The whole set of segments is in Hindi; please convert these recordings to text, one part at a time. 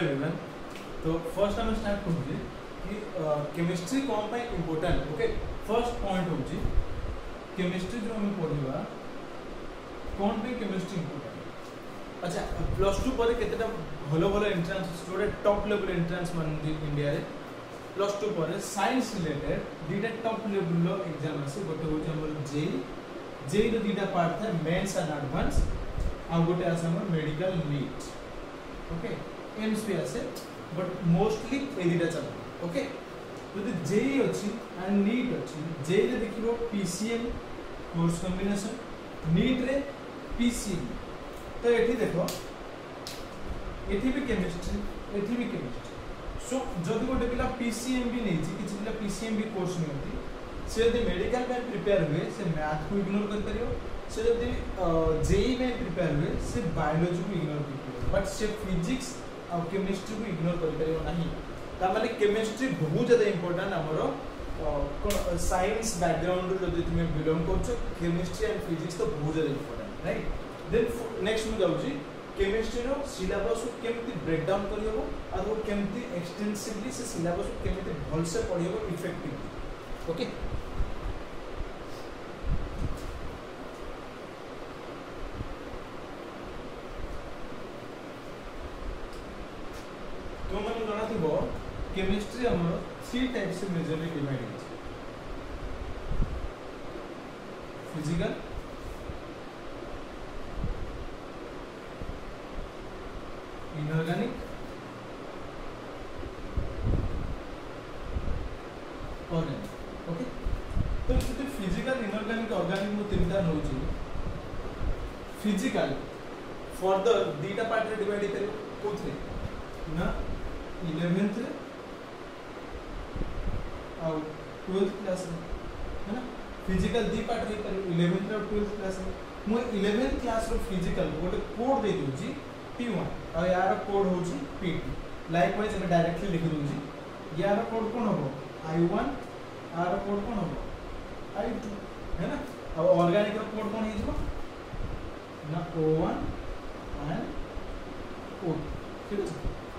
एवरीवन। तो फर्स्ट हम स्टार्ट करूँ कि केमिस्ट्री कौन पे इम्पोर्टेंट। ओके, फर्स्ट पॉइंट होची केमिस्ट्री जो हम पढ़ा कौन पे केमिस्ट्री इम्पोर्टेंट। अच्छा, प्लस टू पर केतेटा भलो भलो एंट्रांस जोड़े टॉप लेवल एंट्रांस मान इंडिया रे प्लस टू पर science related दीटा top level low exam आसे। गोटे होची हमर जेई रो दीटा पार्ट था, मेंस एंड एडवांस, आ गोटे आसे हमर मेडिकल नीट। ओके, एम्स भी आसे बट मोस्टली ए दीटा चल। ओके, যদি जेई अछि एंड नीट अछि, जेई रे देखिबो पीसीएम कोर्स कॉम्बिनेशन, नीट रे पीसीएम। तो एठी देखो एठी भी केमिस्ट्री, एठी भी केमिस्ट्री। सो जदि गोटे पिला पीसीएम भी नै छि, किछि पिला पीसीएम भी कोर्स नै से यदि मेडिकल में प्रिपेयर हुए से मैथ को इग्नोर कर परियो, से यदि जेई में प्रिपेयर हुए से बायोलॉजी को इग्नोर कर परियो, बट से फिजिक्स और केमिस्ट्री को इग्नोर कर परियो नहीं। ता माने केमिस्ट्री बहुत ज्यादा इंपोर्टेंट हमरो साइंस बैकग्राउंड रो जदि तुम बिलोंग करछो, केमिस्ट्री एंड फिजिक्स तो बहुत ज्यादा इंपोर्टेंट, राइट। देन नेक्स्ट मु जाउची केमिस्ट्री रो सिलेबस को केमति ब्रेक डाउन करियो और वो केमति एक्सटेंसिवली से सिलेबस को केमति भल से पढियो इफेक्टिवली। ओके, तो मैंने जाना थी वो केमिस्ट्री हमरो 3 टाइप से मेजरली डिवाइड है। Physical, inorganic, organic. ओके, तो ये फिजिकल, इनऑर्गेनिक, ऑर्गेनिक में तीनटा होची। फिजिकल फर्दर दीटा पार्ट रे डिवाइड करियो कोथरे ना 11th और 12th क्लास है ना। फिजिकल दी पार्ट रे पर 11th और 12th क्लास में मु 11th क्लास रो फिजिकल गोटे कोड दे दूची P1 और यार कोड होची P2। लाइक वाइज मैं डायरेक्टली लिख दूची, यार कोड कोन होबो I1, आर कोड कोन होबो I2 है ना। अब ऑर्गेनिक रो कोड कोन हिजबो ना O1 एंड O। ठीक है,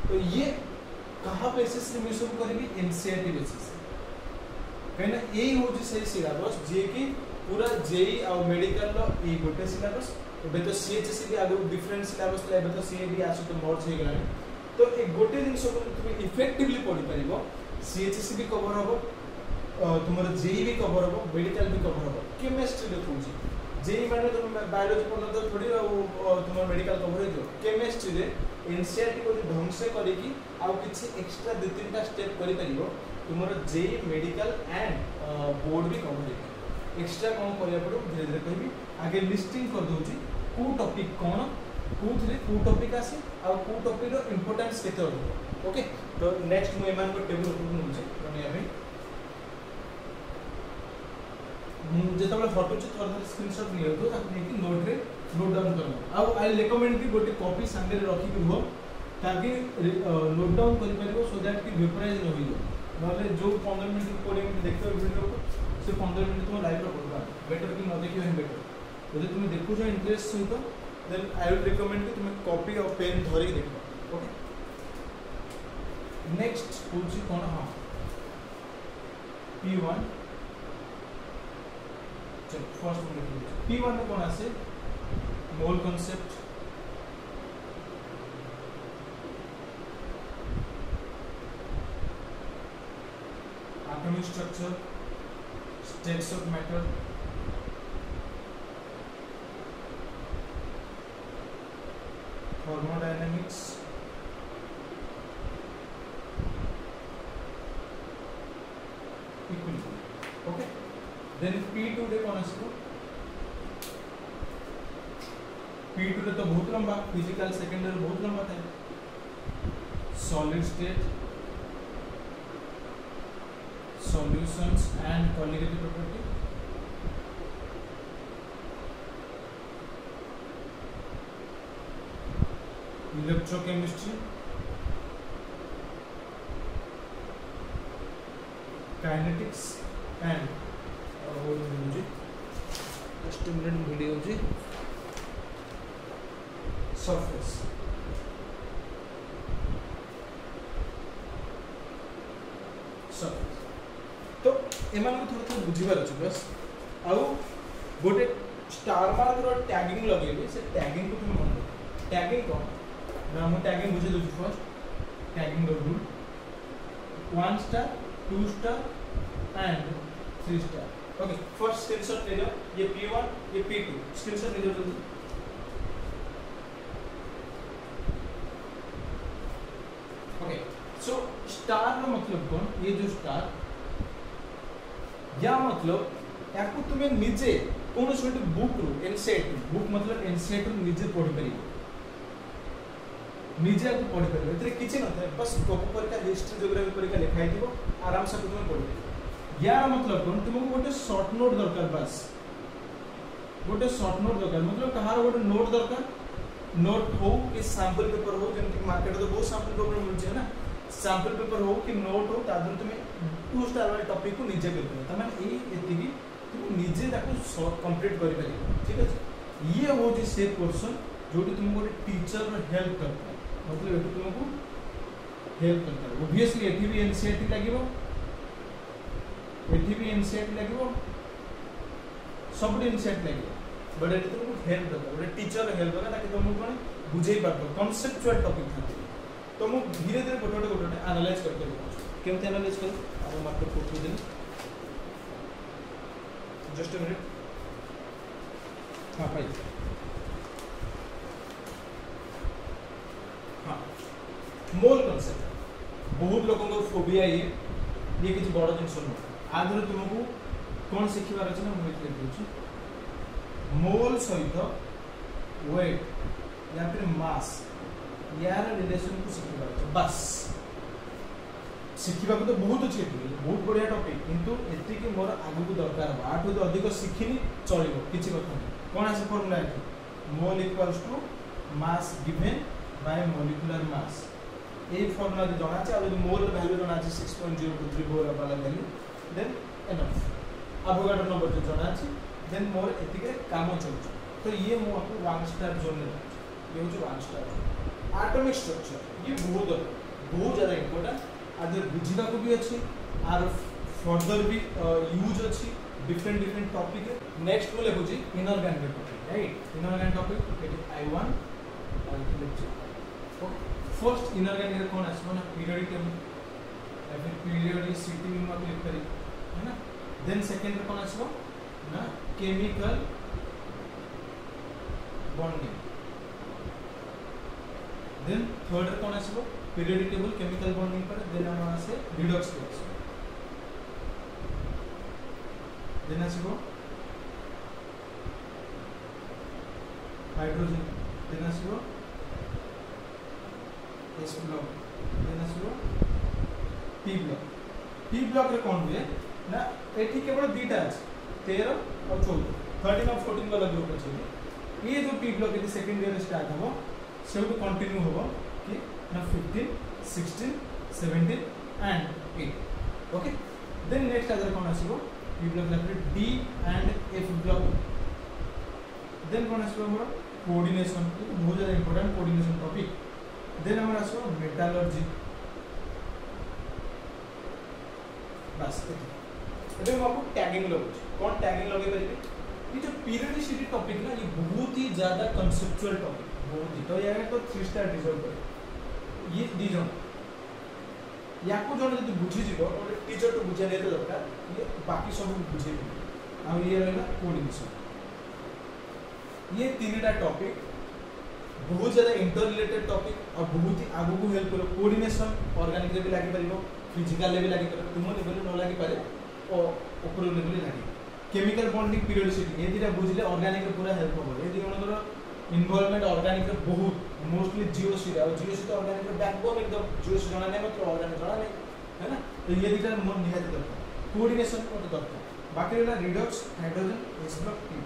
तो ये कहा बेसिस रे मिसो करबी एनसीईआरटी बेसिस, कहना यही होची सही सिलेबस जे कि पूरा जेई और मेडिकल लो ए गोटे सिलेबस। एबे तो सीएचएससी भी आगु डिफरेंट सिलेबस ला, एबे तो सीए भी आसु तो मर्ज हे गलानी। तो एक गोटे दिन सब तुम इफेक्टिवली पढि परिबो, सीएचएससी भी कवर होबो, तुमर जेई भी कवर होबो, मेडिकल भी कवर होबो। केमिस्ट्री देखौची जेई माने तुम बायोलॉजी पढन तो थोड़ी तुम मेडिकल कवर हो। केमिस्ट्री रे एनसीईआरटी को ढंग से करिकी आउ किछि एक्स्ट्रा 2-3टा स्टेप करि परिबो, तुमर जेई मेडिकल एंड बोर्ड भी कवर हो। एक्स्ट्रा कौन करिया पड़ो धीरे धीरे कहबी। आगे लिस्टिंग कर दोची को टॉपिक कोन कोथरे को टॉपिक आसी आ को टॉपिक रो इंपोर्टेंस केते हो। ओके, तो नेक्स्ट मु एमान को टेबल ऊपर नउची बनिया भाई जेतबे फोटो छ तोर स्क्रीनशॉट लियो तो ताकि नेकी नोट रे नोट डाउन करना। अब आई रिकमेंड कि गोटे कॉपी संगे रखी कि हो ताकि नोट डाउन करि परिबो, सो दैट कि वेपराइज न होइयो। नले जो 15 मिनिट 20 मिनिट देखतो वीडियो को से 15 मिनिट तुम लाइव रो पढबा बेटर कि न देखियो है बेटर। यदि तुम देखु जो इंटरेस्ट सहित देन आई वुड रिकमेंड कि तुम कॉपी और पेन धरि देखो। ओके, नेक्स्ट होची कोन हां P1। चलो फर्स्ट में लिखिए P1 में कौन आसे मोल concept, atomic structure, states of matter, thermodynamics, equilibrium। okay, then P2 रे कौन आसे P2 रे तो बहुत लंबा फिजिकल सेकेंडरी बहुत लंबा था। Solid state, solutions and colligative property, electrochemistry, kinetics and just minute video जी surface। एमान को थोड़ा थोड़ा बुझिबार अछि बस आउ गोटे स्टार मार्कर टैगिंग लगेबे से टैगिंग को तुम मन टैगिंग कोन ना हम टैगिंग बुझे दो first tagging the rule 1 star 2 star and 3 star okay first screenshot ले लो ये P1 ये P2 स्क्रीनशॉट ले लो जल्दी ओके सो स्टार का मतलब कौन ये जो स्टार या मतलब याकू तुम्हें निजे कौन सोटे बुक रू एनसीईआरटी बुक मतलब एनसीईआरटी रू निजे पढ़ी परिबो निजे आकू पढ़ी परिबो एतरे किछि न थाए बस टॉप परीक्षा हिस्ट्री ज्योग्राफी परीक्षा लिखाई दिबो आराम से तुम पढ़ी या मतलब कौन तुमको गोटे शॉर्ट नोट दरकार बस गोटे शॉर्ट नोट दरकार मतलब कहार गोटे नोट दरकार नोट हो कि सैंपल पेपर हो जेमति मार्केट तो बहुत सैंपल पेपर मिल छै ना सैंपल पेपर हो कि नोट हो तादर तुम 2 स्टार वाले टॉपिक को निजे कर परबो तमाने ए एतिकी तुम निजे ताको कंप्लीट करि परिबो ठीक है ये हो जे से पोर्शन जोटी तुमको गोटे टीचर रो हेल्प करता है मतलब एटू तुमको हेल्प करता है ऑब्वियसली एठी भी एनसीईआरटी लागिवो एठी भी एनसीईआरटी लागिवो सब एनसीईआरटी लागिवो बट एटी तुमको हेल्प करता है गोटे टीचर रो हेल्प करता ताकि तुमको कोन बुझेई पारतो कांसेप्चुअल टॉपिक था तो मु धीरे धीरे गोटे गोटे एनालाइज करके देखो केमते एनालाइज करू आ मार्केट को उठो देनी जस्ट अ मिनट हां भाई हां मोल कांसेप्ट बहुत लोगों को फोबिया ये किसी बड़ जिंस न आधर तुमको कौन शिखिबार अछि ना मु लिख देछि मोल सहित वेट या फिर मास यार रिलेशन को शिखिबार अछि बस शिखिबा को तो बहुत अच्छे बहुत बढ़िया टॉपिक किंतु एति कि मोर आगु को दरकार बा आठु तो अधिक शिखिनी चलिबो किछि कथा नै कोन आसे फार्मूला है mole equals to mass given by molecular mass ए फार्मूला दि जଣା छै आ मोल वैल्यू जଣା छै 6.0234 वाला value then enough Avogadro number जो जଣା छै देन मोर एति के काम चलछ तो ये मु आपको 1 स्टार जोन में ये हो 1 स्टार एटॉमिक स्ट्रक्चर ये बहुत ज्यादा इंपोर्टेंट आदर बुझिबा को भी अच्छी आर फर्दर भी यूज अच्छी डिफरेंट डिफरेंट टॉपिक है नेक्स्ट को लेखु छी inorganic topic right inorganic topic it is I1 I lecture okay first inorganic कौन आसबो ना पीरियोडिक टेबल या फिर पीरियोडिसिटी में क्लिक करी है ना देन सेकंड कौन आसबो ना केमिकल बॉन्डिंग देन थर्ड कौन आसबो पीरियोडिक टेबल केमिकल बॉन्डिंग पर देन हम से रिडॉक्स रिएक्शन देन आसबो हाइड्रोजन देन आसबो एस ब्लॉक देन आसबो पी ब्लॉक रे कोन हुए ना एठी केवल दुटा अछि 13 और 14 13 और 14 वाला ग्रुप अछि ये जो P block is second year start हो से तो कंटिन्यू हो कि ना 15 16 17 and 8 okay then next other कोन आसीबो P block like D and F block then कोन आसीबो हमर कोऑर्डिनेशन बहुत ज्यादा इंपोर्टेंट कोऑर्डिनेशन टॉपिक देन हमर आसीबो मेटलर्जी बस एबे हम आपको टैगिंग लगुच कौन टैगिंग लगे परिबे ये जो पीरियोडिसिटी टॉपिक ना ये बहुत ही ज्यादा कांसेप्चुअल टॉपिक बहुत ही तो यार तो 3 स्टार डिजर्व करे ये दी जण याको जण जदी बुझी जिवो और टीचर तो बुझा देते दरकार ये बाकी सब बुझे आ ये रहला कोऑर्डिनेशन ये तीनटा टॉपिक बहुत ज्यादा इंटर रिलेटेड टॉपिक और बहुत ही आगु को हेल्प करो कोऑर्डिनेशन ऑर्गेनिक रे भी लागि परिबो फिजिकल लेवल लागि पर तुम लेवल न लागि पारे और ऊपर लेवल लागि केमिकल बॉन्डिंग पीरियोडिसिटी ये दिरा बुझले ऑर्गेनिक रे पूरा हेल्प हो ये दिनकर इन्वॉल्वमेंट ऑर्गेनिक रे बहुत मोस्टली जीओसी और जीओसी तो ऑर्गेनिक रे बैकबोन एकदम जीओसी जाना नहीं मतलब ऑर्गेनिक जाना नहीं है ना तो ये दिरा मन निहात दरकार कोऑर्डिनेशन को दरकार बाकी रहला redox hydrogen S block T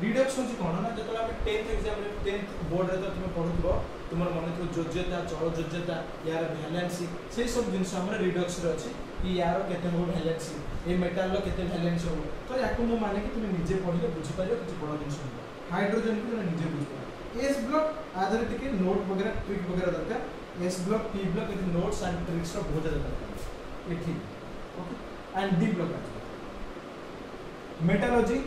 redox होची कोन ना जतला हम 10th एग्जाम रे 10th बोर्ड रे तो तुम पढुथबो तुमर मन थो जोज्यता चल जोज्यता यार वैलेंसी से सब जिंस हमर रिडॉक्स रे अछि कि यार केते हो वैलेंसी ए मेटल लो केते वैलेंसी हो तो याको मु माने कि तुम निजे पढिले बुझि पारियो कि बड़ जिंस हो हाइड्रोजन को निजे बुझि पारियो एस ब्लॉक आदर टिके नोट वगैरह ट्रिक वगैरह दरकार S block P block it notes and tricks रो बहुत ज्यादा दरकार ये ठीक okay and D block metallurgy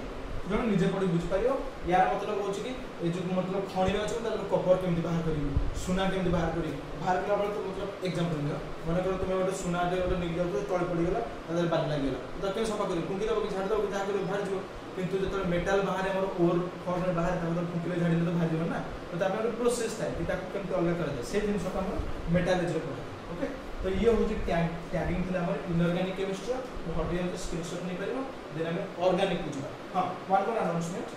जो निजे पढ़ी बुझी पारियो यार मतलब होची कि ए जो मतलब खणी अछि त कपर केमति बाहर करिवो सुना केमति बाहर करी बाहर कला बेले तो मतलब एग्जांपल दियो माने करो तुमे गोटे सुना दे गोटे निक जाउ तळे पड़ी गला तादर बान लागि गला त के सफा करी फुंकी दबो कि झाड़ दबो कि जा करी बाहर जिवो किंतु जत मेटल बाहर हमर ओर फॉर्म बाहर त फुंकी झाड़ी तो बाहर जिवो ना तो तापर एक प्रोसेस थाए कि ताको केमति अलग करा जाय से जिंस को हम मेटालॉजी रे पढ़ा ओके तो ये होची टैगिंग थिला हमर इनऑर्गेनिक केमिस्ट्री हॉट ये स्क्रीनशॉट नै परिबो देन हम ऑर्गेनिक बुझबा हां वन मोर अनाउंसमेंट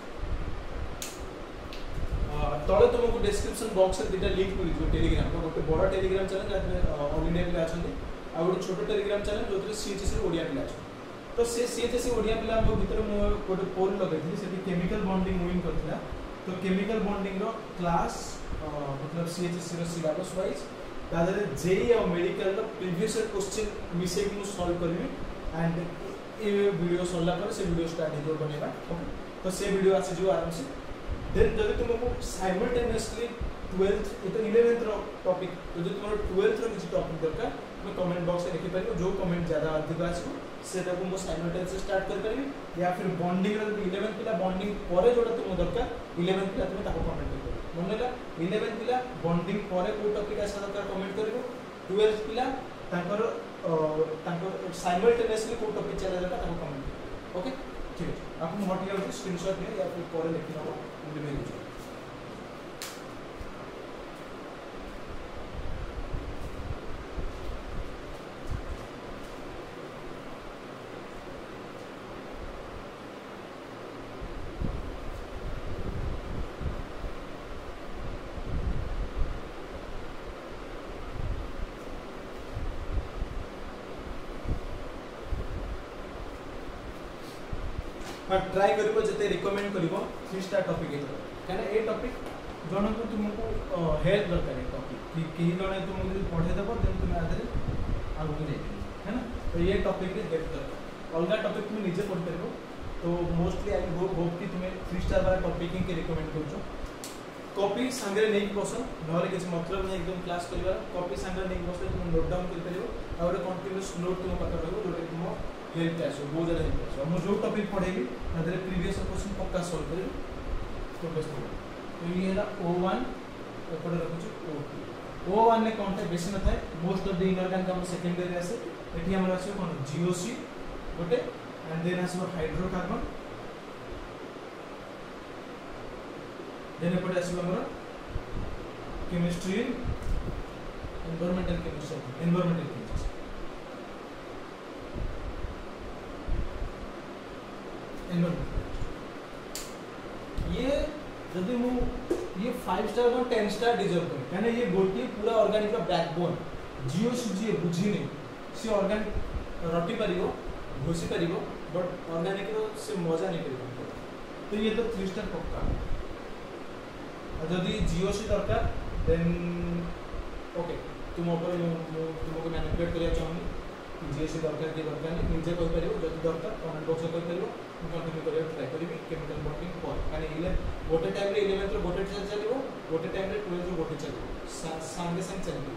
तले तुमको डिस्क्रिप्शन बॉक्स रे दिटा लिंक मिल टेलीग्राम को गोटे बड़ टेलीग्राम चैनल जहाँ ऑल इंडिया पिला अछंती आ गोटे छोट टेलीग्राम चैनल जो सीएचएससी ओडिया पिला अछन तो से सीएचएससी ओडिया पिला हम भीतर मो गोटे पोल लगैथि सेठी केमिकल बॉन्डिंग मूविंग करथिला तो केमिकल बॉन्डिंग रो क्लास मतलब सीएचएससी रो सिलेबस वाइज दादरे जेई और मेडिकल रो प्रीवियस क्वेश्चन मिसे कि सॉल्व करबी एंड ए वीडियो सॉल्व कर से वीडियो स्टार्ट हो बनेबा ओके तो से वीडियो आसी जो आराम से देन जब तुमको साइमल्टेनियसली 12th ये तो 11th रो टॉपिक तो जो तुम्हारा 12th रो किसी टॉपिक दरकार मैं कमेंट बॉक्स में लिखि परिबो जो कमेंट ज्यादा अधिक आसो सेटा को मो साइमल्टेनियसली स्टार्ट कर परिबी या फिर बॉन्डिंग रो 11th पिला बॉन्डिंग परे जोटा तुम दरकार 11th पिला तुम ताको कमेंट कर परिबो मनला 11th पिला बॉन्डिंग परे को टॉपिक आसा दरकार कमेंट करिवो 12th पिला तांकर साइमल्टेनियसली को टॉपिक चला दरकार ताको कमेंट करिवो ओके ठीक है आपको हॉट या स्क्रीनशॉट ले या फिर परे लिखि नबो मुझे भेज दीजिए हाँ ट्राई करिवो जते रिकमेंड करिवो 3 स्टार टॉपिक है काने ए टॉपिक जण को तुमको हेल्प दरकार है टॉपिक कि केही जणे तुमको যদি पढे देबो देन तुम आधरे आगु जाई है ना तो ये टॉपिक रे हेल्प दरकार अलगा टॉपिक तुम निजे पढ परबो तो मोस्टली आई होप कि तुम 3 स्टार वाला टॉपिक के रिकमेंड करछो कॉपी संगे नै पसंद नहले किछ मतलब नै एकदम क्लास करबा कॉपी संगे नै बसले तुम नोट डाउन कर परबो और कंटीन्यूअस नोट तुम पता रहबो जोटे तुम हेल्प आसो बहुत ज्यादा हेल्प आसो हम जो टॉपिक पढ़ेगी तादरे प्रीवियस क्वेश्चन पक्का सॉल्व करेबो तो बस तो ये है O1 ऊपर रखुछु O2 O1 ने कौन था बेसी न थाए मोस्ट ऑफ द इनऑर्गेनिक हम सेकेंडरी आसे एठी हमर आसे कोन GOC गोटे एंड देन आसो हाइड्रोकार्बन देन एपटे आसो हमर केमिस्ट्री एनवायरमेंटल केमिस्ट्री ये जदि मु ये 5 स्टार और 10 स्टार डिजर्व करे काने ये गोटी पूरा ऑर्गेनिक का बैकबोन जीओसी जी बुझी नहीं से ऑर्गेनिक रटी परिबो घोसी परिबो बट ऑर्गेनिक रो से मजा नहीं परिबो तो ये तो 3 स्टार पक्का और जदि जीओसी दरकार देन ओके तुम ऊपर तुमको मैनिपुलेट करिया चाहूनी जीओसी दरकार के दरकार नहीं निजे कहि परिबो जदि दरकार कमेंट बॉक्स में कहि परिबो कंटिन्यू करिया ट्राई करिबी केमिकल बॉन्डिंग पर काने इले गोटे टाइम रे 11th रो गोटे चलिबो गोटे टाइम रे 12th रो गोटे चलिबो संगे संग चलिबो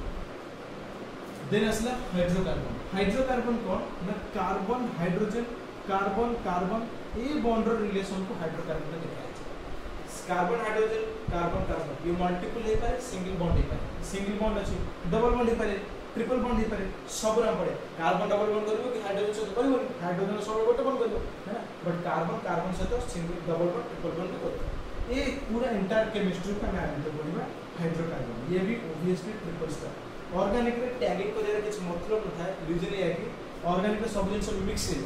देन असला हाइड्रोकार्बन कोन ना carbon hydrogen carbon carbon a bond row relation को हाइड्रोकार्बन में देखा है कार्बन हाइड्रोजन कार्बन कार्बन ये मल्टीपल है पारे सिंगल बॉन्ड है पारे सिंगल बॉन्ड अछि डबल बॉन्ड है पारे ट्रिपल बॉन्ड ही पारे सब राम पड़े कार्बन डबल बॉन्ड करबो कि हाइड्रोजन से करबो हाइड्रोजन सब गोटे बॉन्ड करबो है ना बट कार्बन कार्बन से तो single double bond triple bond करबो ये पूरा एंटायर केमिस्ट्री का मैं आगे बोलबा हाइड्रोकार्बन ये भी ऑब्वियसली ट्रिपल स्टार ऑर्गेनिक रे टैगिंग करे किछ मतलब न थाए रीजन ये है कि ऑर्गेनिक रे सब जिंस मिक्स है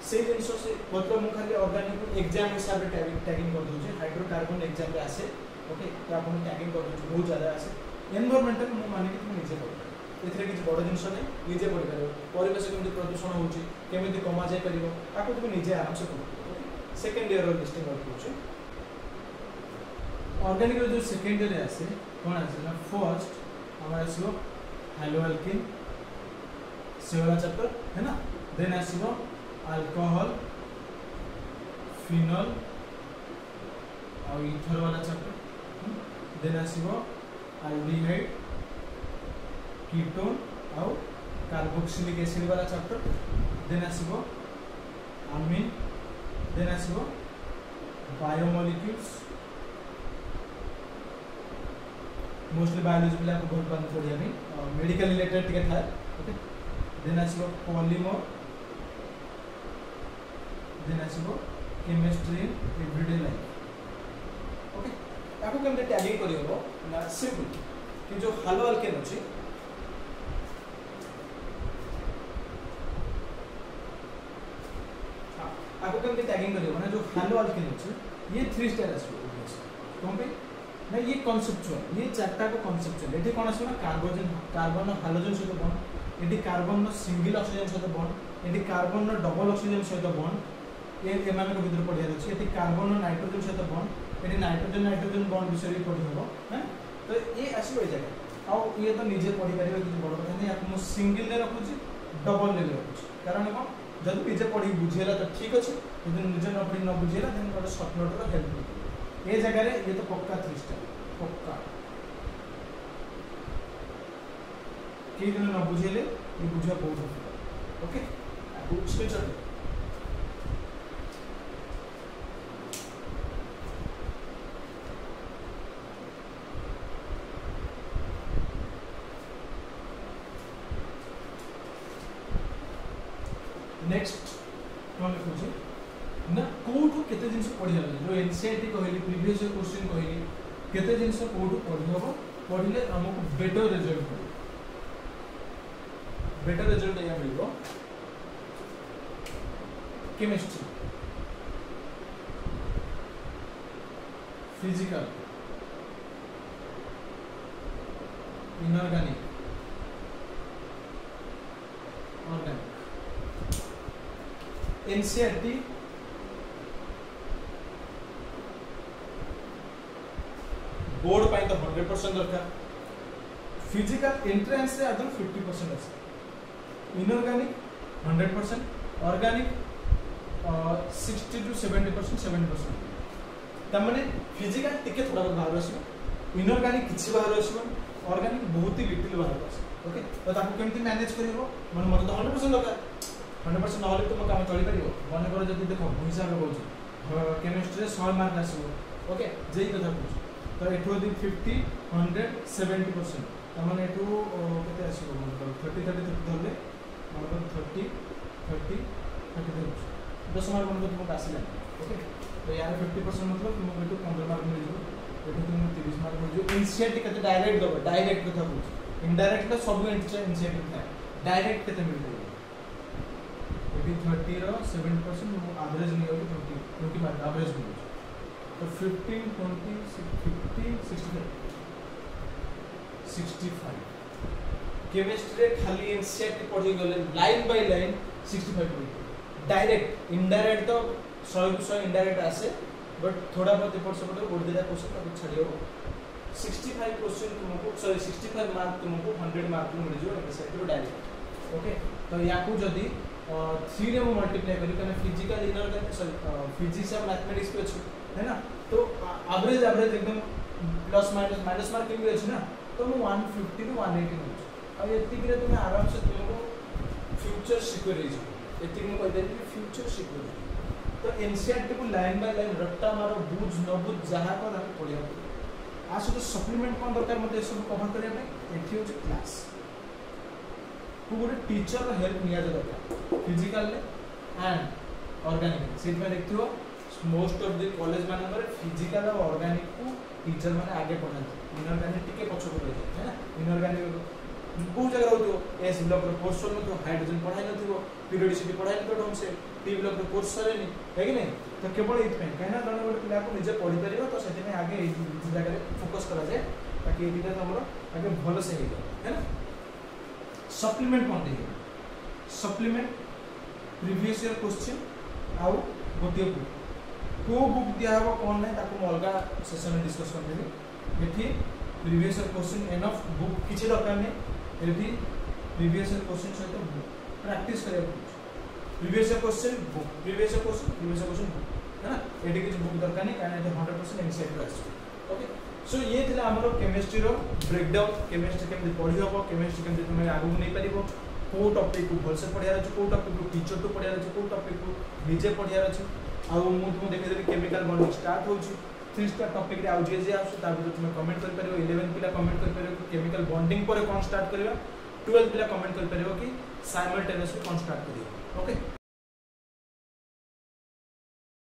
से जिंस से मतलब मु खाली ऑर्गेनिक एग्जाम हिसाब रे टैगिंग कर दोजे हाइड्रोकार्बन एग्जाम रे आसे ओके तो आपन टैगिंग कर दोजे बहुत ज्यादा आसे एनवायरमेंटल मु माने कि तुम निजे कर एथरे किछ बड़ जिंस नै निजे पढि पारो परिवेश केमि प्रदूषण होउची केमि कमा जाय परिबो ताको तुम निजे आराम से करो सेकंड ईयर रो लिस्टिंग कर दोछु ऑर्गेनिक रो जो सेकंड ईयर आसे कोन आसे ना फर्स्ट हमारा आसीबो हेलो अल्किन से वाला चैप्टर है ना देन आसीबो अल्कोहल फिनोल और ईथर वाला चैप्टर देन आसीबो एल्डिहाइड कीटोन और कार्बोक्सिलिक एसिड वाला चैप्टर देन आसीबो अमीन देन आसो बायोमोलिक्यूल्स मोस्टली बायोलॉजी पिला को बहुत बात पढ़िया में मेडिकल रिलेटेड टिके था ओके देन आसो पॉलीमर देन आसो केमिस्ट्री एवरीडे लाइफ ओके याको केमते टैगिंग करि हो ना सिंपल कि जो हालो अल्केन अछि हां याको केमते टैगिंग करि हो ना जो हालो अल्केन अछि ये 3 स्टार आसो कौन पे ना ये कॉन्सेप्चुअल ये चारटा को कॉन्सेप्चुअल एठी कोन आसो ना कार्बन हाइड्रोजन सहित बॉन्ड एठी कार्बन नो सिंगल ऑक्सीजन सहित बॉन्ड एठी कार्बन नो डबल ऑक्सीजन सहित बॉन्ड ये एमान को भीतर पढ़िया अछि एठी कार्बन नो नाइट्रोजन सहित बॉन्ड एठी नाइट्रोजन बॉन्ड विषय भी पढ़ि होबो हैं तो ये आसो ए जगह आ ये तो निजे पढ़ि परिबे कि बड़ कथा नै आपन सिंगल ले रखुची डबल ले रखुची कारण कोन जब निजे पढ़ि बुझेला तो ठीक अछि यदि निजे न पढ़ि न बुझेला देन बड़ शॉर्ट नोट रो हेल्प होई ये जगह रे ये तो पक्का 3 स्टार पक्का कि दिन न बुझेले ये बुझा बहुत ओके कुछ नहीं चल नेक्स्ट कौन लिखुची ना कोठू केते जिंस पढ़ि हला जो एनसीईआरटी कहली प्रीवियस ईयर क्वेश्चन कहली केते जिंस कोठू पढ़ि हबो पढ़िले हमको बेटर रिजल्ट मिले बेटर रिजल्ट या मिलबो chemistry physical inorganic organic NCERT board पाई तो 100% दरकार फिजिकल एंट्रेंस से आदम 50% आसे इनऑर्गेनिक 100% ऑर्गेनिक 60 to 70% 70% तमने फिजिकल टिके थोड़ा बाहर आसो इनऑर्गेनिक किछि बाहर आसो ऑर्गेनिक बहुत ही लिटिल बाहर आसो ओके तो ताको केमति मैनेज करिवो मन मत तो 100% दरकार 100% नहले तो काम चली परिवो मन कर जदी देखो हिसाब लगौछ केमिस्ट्री 100 मार्क आसो ओके जेई कथा कहू तो एठो दि 50 100 70% तमने एठो केते आसीबो मतलब 30 30 धरले मतलब 30 30 30 10 मार्क मतलब तुमको आसीला ओके तो यार 50% मतलब तुमको एठो 15 मार्क मिल जिवो एठो तुमको 30 मार्क मिल जिवो एनसीईआरटी केते डायरेक्ट दबो डायरेक्ट कथा कहू इनडायरेक्ट ला सब एनसीईआरटी था डायरेक्ट केते मिल जिवो एठी 30 रो 7% एवरेज नहीं होगी 20 मार्क एवरेज मिल तो 15 20 50 65 केमिस्ट्री खाली एनसीईआरटी पढ़ी गले लाइन बाय लाइन 65 पढ़ी डायरेक्ट इनडायरेक्ट तो 100% इनडायरेक्ट आसे बट थोड़ा बहुत एफर्ट से बोल दिया क्वेश्चन तब छाड़ियो 65% तुमको सॉरी 65 मार्क तुमको 100 मार्क मिल जो एनसीईआरटी डायरेक्ट ओके तो याकू जदी 3 रे मल्टीप्लाई करी कने फिजिकल इनऑर्गेनिक सॉरी फिजिक्स और मैथमेटिक्स पे अछि है ना तो एवरेज एकदम प्लस माइनस मार्क भी अछि ना तो मैं 150 टू 180 मिल आ एतिक रे तुम आराम से तुमको फ्यूचर सिक्योर हो जाए एतिक में कह देली फ्यूचर सिक्योर तो एनसीईआरटी को लाइन बाय लाइन रट्टा मारो बुझ न बुझ जहा को ताको पढ़िया आ सब सप्लीमेंट कोन दरकार मते सब कवर करिया पे एथि हो क्लास को गोटे टीचर रो हेल्प निया दरकार फिजिकल एंड ऑर्गेनिक सीट में देखथियो मोस्ट ऑफ द कॉलेज मानकर फिजिकल और ऑर्गेनिक को टीचर माने आगे पढ़ाते इनऑर्गेनिक टिके पछो को रहे है ना इनऑर्गेनिक बहुत जगह होतो एस ब्लॉक रो कोर्स न तो हाइड्रोजन पढ़ाई न थिवो पीरियोडिसिटी पढ़ाई न तो ढंग से टी ब्लॉक रो कोर्स सरे नहीं है कि नहीं तो केवल एत पे कहना जण गोटे पिला को निजे पढ़ी परिबो तो सेति में आगे ए जगह रे फोकस करा जाए ताकि एदिटा हमरो आगे भलो से हे है ना सप्लीमेंट कोन दे सप्लीमेंट प्रीवियस ईयर क्वेश्चन आउ गोटिए बुक को बुक दिया हो कोन नै ताको अलगा सेशन में डिस्कस कर देबी एठी previous year question enough book किछि दरकार नै एठी प्रीवियस ईयर क्वेश्चन सहित बुक प्रैक्टिस करे previous year question book previous year question book है ना एठी किछि बुक दरकार नै कारण एठी 100% एनसीईआरटी आछ ओके सो ये थिला हमरो केमिस्ट्री रो ब्रेकडाउन केमिस्ट्री केमि पढि होबो केमिस्ट्री केमि तुमे आगु नै परिबो को टॉपिक को भल से पढिया अछि को टॉपिक को टीचर तो पढिया अछि को टॉपिक को निजे पढिया अछि आउ मु तुम देखैदेबी केमिकल बॉन्डिंग स्टार्ट होची 3 स्टार टॉपिक रे आउ जे आसु ता भीतर तुम कमेंट कर परियो 11 पिला कमेंट कर परियो कि केमिकल बॉन्डिंग पर कोन स्टार्ट करबा 12 पिला कमेंट कर परियो कि साइमल्टेनियसली कोन स्टार्ट करियो ओके।